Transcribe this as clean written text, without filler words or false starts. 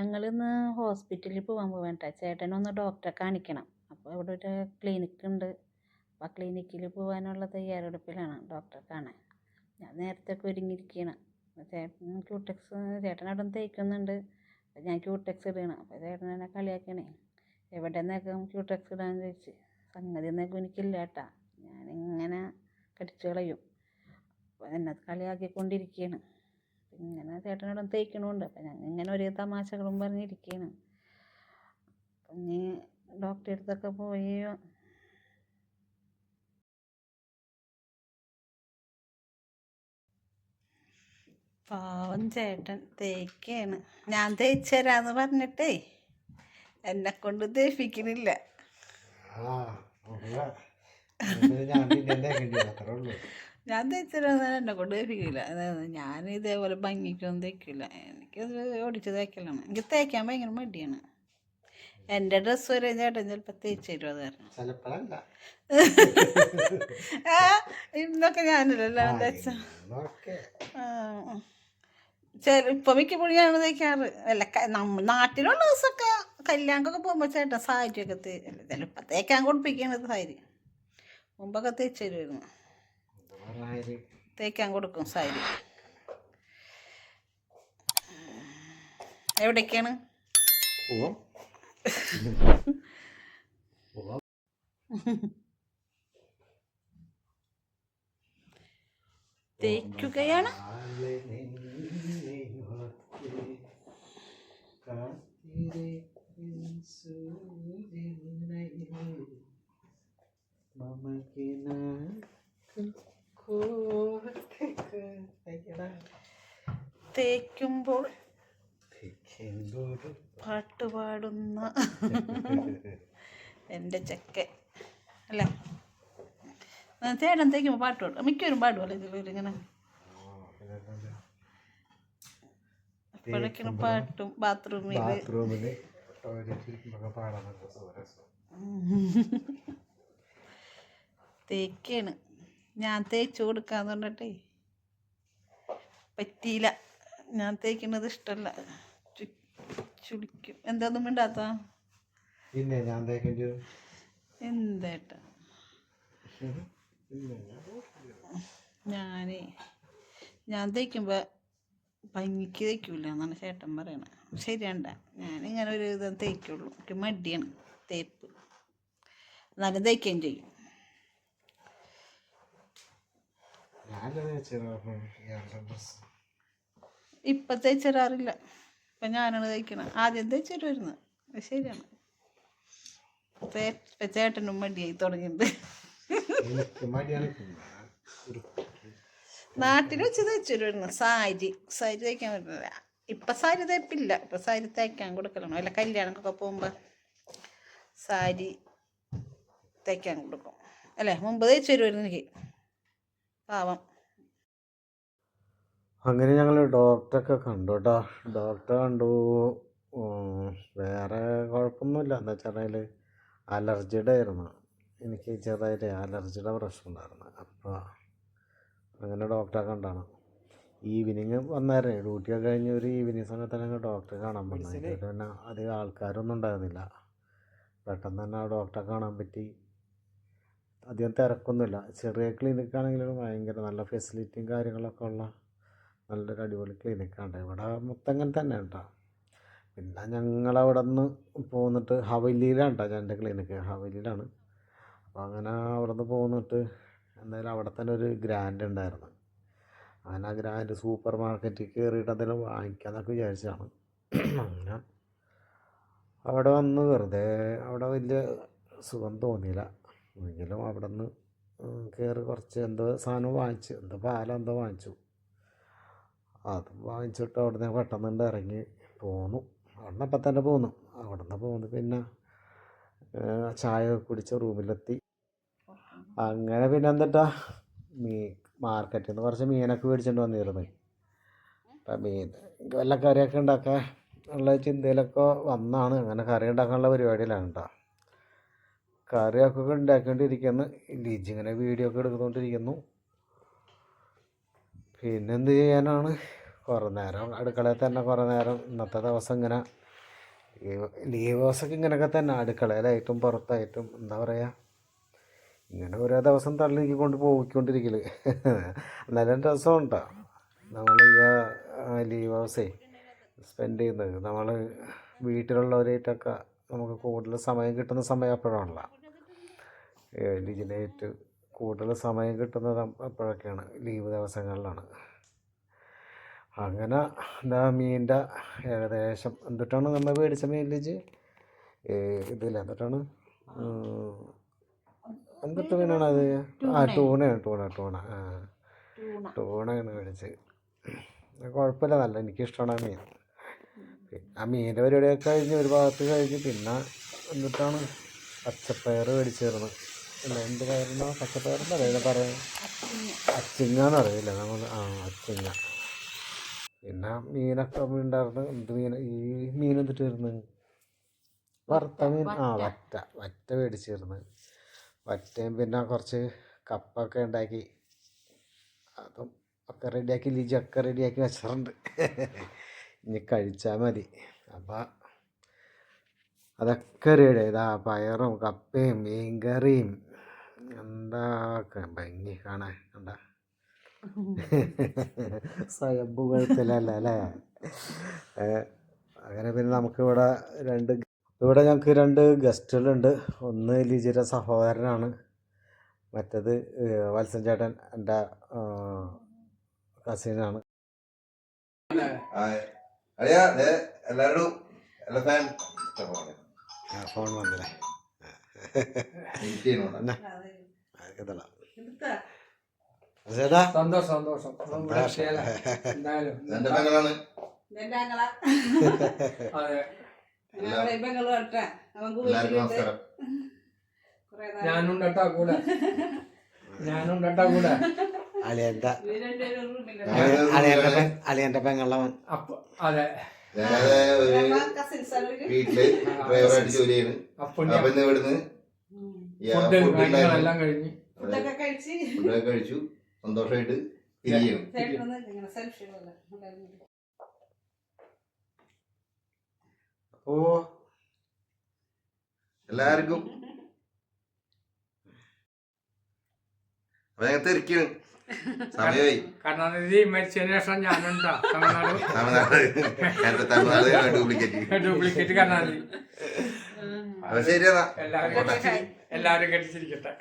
ഞങ്ങളിന്ന് ഹോസ്പിറ്റലിൽ പോകാൻ പോവേണ്ട ചേട്ടനൊന്ന് ഡോക്ടറെ കാണിക്കണം. അപ്പോൾ ഇവിടെ ഒരു ക്ലിനിക്ക് ഉണ്ട്. അപ്പോൾ ആ ക്ലിനിക്കിൽ പോകാനുള്ള തയ്യാറെടുപ്പിലാണ് ഡോക്ടറെ കാണാൻ. ഞാൻ നേരത്തെ ഒക്കെ ഒരുങ്ങിയിരിക്കുകയാണ്. ചേട്ടൻ ക്യൂടെക്സ് ചേട്ടൻ അവിടെ നിന്ന് തേക്കുന്നുണ്ട്. അപ്പോൾ ഞാൻ ക്യൂടെക്സ് ഇടുകയാണ്. അപ്പോൾ ചേട്ടൻ എന്നെ കളിയാക്കണേ, എവിടെ നിന്നേക്കും ക്യൂടെക്സ് ഇടാന്ന് ചോദിച്ച്. സംഗതി ഒന്നും എനിക്കില്ല കേട്ടാ, ഞാനിങ്ങനെ കടിച്ചു കളയും. അപ്പോൾ എന്നെ കളിയാക്കിക്കൊണ്ടിരിക്കുകയാണ്. ഇങ്ങനെ ചേട്ടനോട് തേക്കണമുണ്ട്. അപ്പം ഞങ്ങൾ ഇങ്ങനെ ഒരേ തമാശകളും പറഞ്ഞിരിക്കുകയാണ്. അപ്പം ഇനി ഡോക്ടറെ അടുത്തൊക്കെ പോയി പാവം ചേട്ടൻ തേക്കാണ്. ഞാൻ തേച്ച് തരാന്ന് പറഞ്ഞിട്ടേ എന്നെ കൊണ്ട് തേപ്പിക്കണില്ല. ഞാൻ തേച്ചിരുന്ന എന്നെ കൊണ്ട് തേപ്പിക്കില്ല. ഞാൻ ഇതേപോലെ ഭംഗിക്കൊന്നും തേക്കില്ല. എനിക്കത് ഓടിച്ച് തേക്കലാണ്. എനിക്ക് തേക്കാൻ ഭയങ്കര മടിയാണ്. എൻ്റെ ഡ്രസ്സ് വരെ ചേട്ടൻ ചിലപ്പോൾ തേച്ച് തരും. അത് കാരണം ഇന്നൊക്കെ ഞാനല്ലോ തേച്ച ഇപ്പം മിക്കപ്പോഴും ഞാൻ തേക്കാറ്. അല്ല നാട്ടിലുള്ള ദിവസമൊക്കെ കല്യാണമൊക്കെ പോകുമ്പോൾ ചേട്ടൻ സാരിയൊക്കെ ചിലപ്പോൾ തേക്കാൻ കൊടുപ്പിക്കണത് സാരി. മുമ്പൊക്കെ തേച്ച് തരുമായിരുന്നു. തേക്കാൻ കൊടുക്കും സാരി. എവിടേക്കാണ്? തേക്കുകയാണ്. തേക്കുമ്പോൾ പാട്ട് പാടുന്ന എൻ്റെ ചെക്കൻ അല്ലേ? ചേട്ടൻ തേക്കുമ്പോൾ പാട്ട് പാടും. മിക്കവരും പാടുമല്ലോ ഇതിലിങ്ങനെ. അപ്പോഴേക്കും പാട്ടും ബാത്റൂമിൽ തേക്കാണ്. ഞാൻ തേച്ച് കൊടുക്കാന്ന് പറഞ്ഞിട്ടേ പറ്റിയില്ല. ഞാൻ തേക്കുന്നത് ഇഷ്ടമല്ല. ചുളിക്കും. എന്താന്നും മിണ്ടാത്ത എന്തേട്ടാ? ഞാൻ തേക്കുമ്പോൾ ഭംഗിക്ക് തേക്കൂല എന്നാണ് ചേട്ടൻ പറയണത്. ശരിയാണ്ട, ഞാനിങ്ങനെ ഒരു ഇത് തേക്കുള്ളൂ. എനിക്ക് മടിയാണ് തേപ്പ്. എന്നാലും തേക്കുകയും ചെയ്യും. ഇപ്പം തേച്ചിടാറില്ല. ഇപ്പം ഞാനാണ് തേക്കണം. ആദ്യം തേച്ചിരുമായിരുന്നു. ശരിയാണ്. ചേട്ടനും മടിയായി തുടങ്ങിയിട്ടുണ്ട്. നാട്ടിൽ വെച്ച് തേച്ചിരുമായിരുന്നു. സാരി തേക്കാൻ പറ്റില്ല. ഇപ്പം സാരി തേപ്പില്ല. ഇപ്പം സാരി തേക്കാൻ കൊടുക്കലാണ്. അല്ല കല്യാണമൊക്കെ പോകുമ്പോൾ സാരി തേക്കാൻ കൊടുക്കും അല്ലേ? മുമ്പ് തേച്ച് തരുമായിരുന്നു എനിക്ക്. പാവം. അങ്ങനെ ഞങ്ങൾ ഡോക്ടറൊക്കെ കണ്ടു കേട്ടോ. ഡോക്ടറെ കണ്ടു. വേറെ കുഴപ്പമൊന്നുമില്ല. എന്താ വെച്ചാൽ അലർജിയുടെ ആയിരുന്നു. എനിക്ക് ചെറുതായിട്ട് അലർജിയുടെ പ്രശ്നം ഉണ്ടായിരുന്നു. അപ്പോൾ അങ്ങനെ ഡോക്ടറെ കണ്ടാണ്. ഈവനിങ് വന്നായിരുന്നു. ഡ്യൂട്ടിയൊക്കെ കഴിഞ്ഞ് ഒരു ഈവനിങ് സമയത്താണ് ഞങ്ങൾ ഡോക്ടറെ കാണാൻ വന്നത്. ഇതിൽ തന്നെ അധികം ആൾക്കാരൊന്നും ഉണ്ടായിരുന്നില്ല. പെട്ടെന്ന് തന്നെ ആ ഡോക്ടറെ കാണാൻ പറ്റി. അധികം തിരക്കൊന്നുമില്ല. ചെറിയ ക്ലിനിക്കാണെങ്കിലും ഭയങ്കര നല്ല ഫെസിലിറ്റിയും കാര്യങ്ങളൊക്കെ ഉള്ള നല്ലൊരു അടിപൊളി ക്ലിനിക്കാണ്. ഇവിടെ മൊത്തം അങ്ങനെ തന്നെ കേട്ടോ. പിന്നെ ഞങ്ങളവിടെ നിന്ന് പോന്നിട്ട് ഹവലിയിലാണ് കേട്ടോ എൻ്റെ ക്ലിനിക്ക്. ഹവലിയിലാണ്. അപ്പോൾ അങ്ങനെ അവിടെ നിന്ന് പോന്നിട്ട് എന്തായാലും അവിടെ തന്നെ ഒരു ഗ്രാൻഡ് ഉണ്ടായിരുന്നു. അങ്ങനെ ആ ഗ്രാൻഡ് സൂപ്പർ മാർക്കറ്റിൽ കയറിയിട്ട് എന്തെങ്കിലും വാങ്ങിക്കാമെന്നൊക്കെ വിചാരിച്ചാണ്. അങ്ങനെ അവിടെ വന്ന് വെറുതെ അവിടെ വലിയ സുഖം തോന്നിയില്ല. എങ്കിലും അവിടെ നിന്ന് കയറി കുറച്ച് എന്തോ സാധനം വാങ്ങിച്ചു. എന്തോ പാലോ എന്തോ വാങ്ങിച്ചു. അത് വാങ്ങിച്ചിട്ട് അവിടെ നിന്ന് പെട്ടെന്ന് ഇറങ്ങി പോന്നു. അവിടെ നിന്ന് അപ്പം തന്നെ പോന്നു. അവിടെ നിന്ന് പോന്ന് പിന്നെ ചായ കുടിച്ച റൂമിലെത്തി. അങ്ങനെ പിന്നെ എന്തിട്ടാ മാർക്കറ്റിൽ നിന്ന് കുറച്ച് മീനൊക്കെ മേടിച്ചിട്ട് വന്നിരുന്നു. അപ്പം വല്ല കറിയൊക്കെ ഉണ്ടാക്കാൻ ഉള്ള ചിന്തയിലൊക്കെ വന്നാണ്. അങ്ങനെ കറി ഉണ്ടാക്കാനുള്ള പരിപാടിയിലാണ് കേട്ടോ. കറിയൊക്കെ ഉണ്ടാക്കിക്കൊണ്ടിരിക്കുന്നു. ലിജി ഇങ്ങനെ വീഡിയോ ഒക്കെ എടുത്തുകൊണ്ടിരിക്കുന്നു. പിന്നെന്ത് ചെയ്യാനാണ്, കുറേ നേരം അടുക്കളയിൽ തന്നെ കുറേ നേരം ഇന്നത്തെ ദിവസം ഇങ്ങനെ ലീവ് ദിവസമൊക്കെ ഇങ്ങനെയൊക്കെ തന്നെ, അടുക്കളയിലായിട്ടും പുറത്തായിട്ടും എന്താ പറയുക, ഇങ്ങനെ ഓരോ ദിവസം തള്ളി കൊണ്ട് പോയിക്കൊണ്ടിരിക്കല്. എന്നാലും രസമുണ്ടോ നമ്മൾ ഈ ലീവ് ഹൗസേ സ്പെൻഡ് ചെയ്യുന്നത്. നമ്മൾ വീട്ടിലുള്ളവരായിട്ടൊക്കെ നമുക്ക് കൂടുതൽ സമയം കിട്ടുന്ന സമയം അപ്പോഴാണല്ലോ. ലിജിനായിട്ട് കൂടുതൽ സമയം കിട്ടുന്നത് അപ്പോഴൊക്കെയാണ്, ലീവ് ദിവസങ്ങളിലാണ്. അങ്ങനെ എന്താ മീനിൻ്റെ ഏകദേശം എന്തിട്ടാണ് നമ്മൾ മേടിച്ച മീൻ ലിജി? ഇതില്ല, എന്തിട്ടാണ് എന്തിട്ട് മീനാണ് അത്? ടൂണയാണ്. ടൂണയാണ് മേടിച്ചത്. കുഴപ്പമില്ല, നല്ല എനിക്കിഷ്ടമാണ് ആ മീൻ. ആ മീനിൻ്റെ പരിപാടിയൊക്കെ കഴിഞ്ഞ് ഒരു ഭാഗത്ത് കഴിഞ്ഞ് പിന്നെ എന്നിട്ടാണ് പച്ചപ്പയർ മേടിച്ചിരുന്നത്. അല്ല, എന്ത് പയറുണ്ടോ? പച്ചപ്പയറെന്ന് അറിയില്ല, പറയാം അച്ചിങ്ങാന്ന് അറിയില്ല നമ്മൾ. അച്ചിങ്ങ. പിന്നെ മീനൊക്കെ ഉണ്ടായിരുന്നു. എന്ത് മീൻ? ഈ മീൻ എന്തിട്ട് വരുന്നത്? വറുത്ത മീൻ. വറ്റ മേടിച്ചിരുന്നത്. വറ്റയും പിന്നെ കുറച്ച് കപ്പൊക്കെ ഉണ്ടാക്കി, അതും ഒക്കെ റെഡിയാക്കി, ലിജൊക്കെ റെഡിയാക്കി വെച്ചിട്ടുണ്ട്. ഇനി കഴിച്ചാൽ മതി. അപ്പം അതൊക്കെ റെഡി. ഇതാ പയറും കപ്പയും മീൻകറിയും എന്താ ഭംഗി കാണാൻ. കണ്ട സ്വയംഭൂ കുഴപ്പമില്ലല്ലോ അല്ലേ? അങ്ങനെ പിന്നെ നമുക്കിവിടെ ഞങ്ങൾക്ക് 2 ഗസ്റ്റുകളുണ്ട്. ഒന്ന് ലിജിയുടെ സഹോദരനാണ്, മറ്റത് വത്സൻ ചേട്ടൻ എൻ്റെ കസിനാണ്. ഫോൺ വന്നില്ലേ? സന്തോഷം. ഞാനുണ്ടട്ടാ കൂടെ. അളിയന്റെ പെങ്ങളവൻ. അതെ, വീട്ടില് ഡ്രൈവറായിട്ട് ജോലി ചെയ്യുന്നു. അപ്പൊ ഇവിടുന്ന് എല്ലാം കഴിഞ്ഞ് ഫുഡൊക്കെ കഴിച്ചു സന്തോഷമായിട്ട് തിരികണം. അപ്പോ എല്ലാവർക്കും തിരിക്കണം സമയമായി. കരുണാനിധി മരിച്ചതിന് ശേഷം ഞാനുണ്ടാ തമിഴ്നാട് ഡ്യൂപ്ലിക്കേറ്റ് കരുണാനിധി. ശരിയാ, എല്ലാവരും കെട്ടിച്ചിരിക്കട്ടെ.